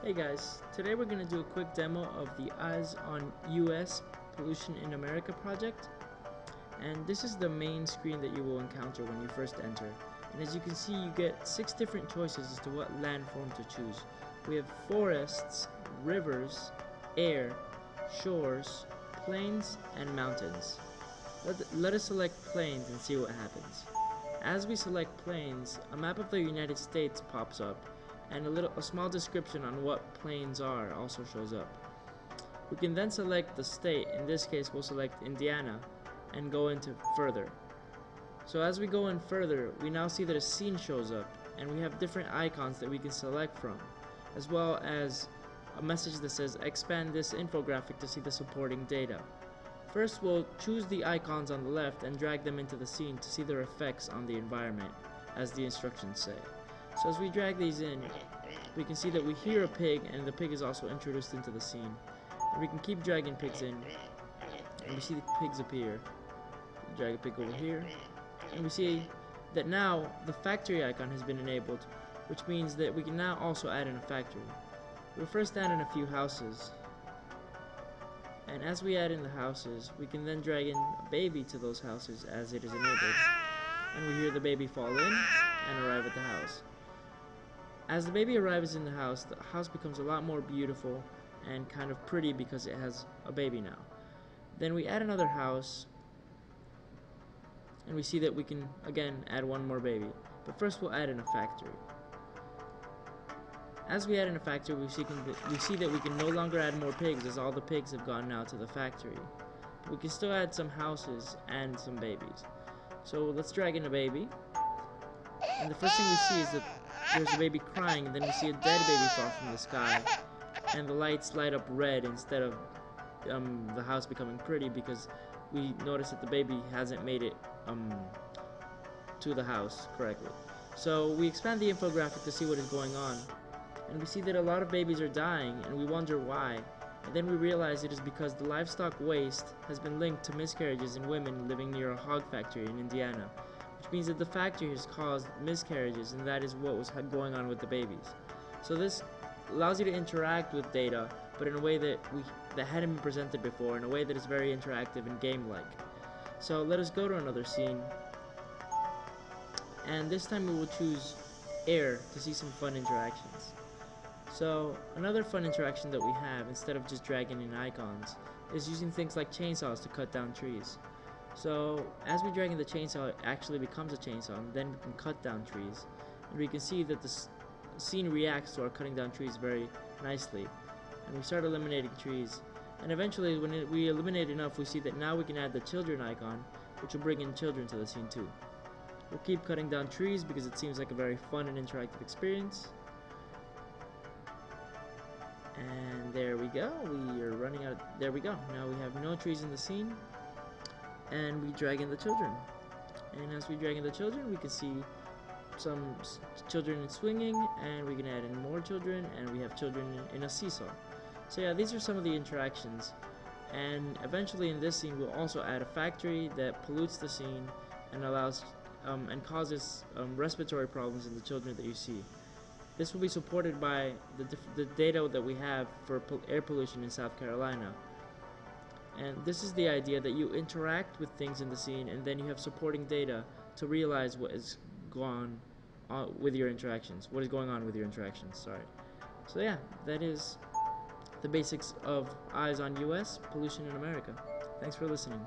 Hey guys, today we're going to do a quick demo of the Eyes on US Pollution in America project. And this is the main screen that you will encounter when you first enter. And as you can see, you get 6 different choices as to what landform to choose. We have forests, rivers, air, shores, plains, and mountains. Let us select plains and see what happens. As we select plains, a map of the United States pops up, and a small description on what plains are also shows up. We can then select the state. In this case, we'll select Indiana and go into further. So as we go in further, we now see that a scene shows up, and we have different icons that we can select from, as well as a message that says expand this infographic to see the supporting data. First, we'll choose the icons on the left and drag them into the scene to see their effects on the environment, as the instructions say. So as we drag these in, we can see that we hear a pig, and the pig is also introduced into the scene. And we can keep dragging pigs in, and we see the pigs appear. We drag a pig over here, and we see that now the factory icon has been enabled, which means that we can now also add in a factory. We'll first add in a few houses, and as we add in the houses, we can then drag in a baby to those houses as it is enabled, and we hear the baby fall in and arrive at the house. As the baby arrives in the house becomes a lot more beautiful and kind of pretty because it has a baby now. Then we add another house, and we see that we can again add one more baby. But first we'll add in a factory. As we add in a factory, we see that we can no longer add more pigs, as all the pigs have gone now to the factory. But we can still add some houses and some babies. So let's drag in a baby, and the first thing we see is that there's a baby crying, and then we see a dead baby fall from the sky, and the lights light up red instead of the house becoming pretty, because we notice that the baby hasn't made it to the house correctly. So we expand the infographic to see what is going on, and we see that a lot of babies are dying, and we wonder why. And then we realize it is because the livestock waste has been linked to miscarriages in women living near a hog factory in Indiana, which means that the factory has caused miscarriages, and that is what was going on with the babies. So this allows you to interact with data, but in a way that hadn't been presented before, in a way that is very interactive and game-like. So let us go to another scene, and this time we will choose air to see some fun interactions. So another fun interaction that we have, instead of just dragging in icons, is using things like chainsaws to cut down trees. So as we drag in the chainsaw, it actually becomes a chainsaw, and then we can cut down trees. And we can see that the scene reacts to our cutting down trees very nicely. And we start eliminating trees. And eventually, when we eliminate enough, we see that now we can add the children icon, which will bring in children to the scene too. We'll keep cutting down trees because it seems like a very fun and interactive experience. And there we go. We are running out. There we go. Now we have no trees in the scene. And we drag in the children, and as we drag in the children, we can see some children swinging, and we can add in more children, and we have children in a seesaw. So yeah, these are some of the interactions, and eventually in this scene we'll also add a factory that pollutes the scene and allows and causes respiratory problems in the children that you see. This will be supported by the data that we have for air pollution in South Carolina. And this is the idea, that you interact with things in the scene, and then you have supporting data to realize what is going on with your interactions. What is going on with your interactions, sorry. So yeah, that is the basics of Eyes on US, Pollution in America. Thanks for listening.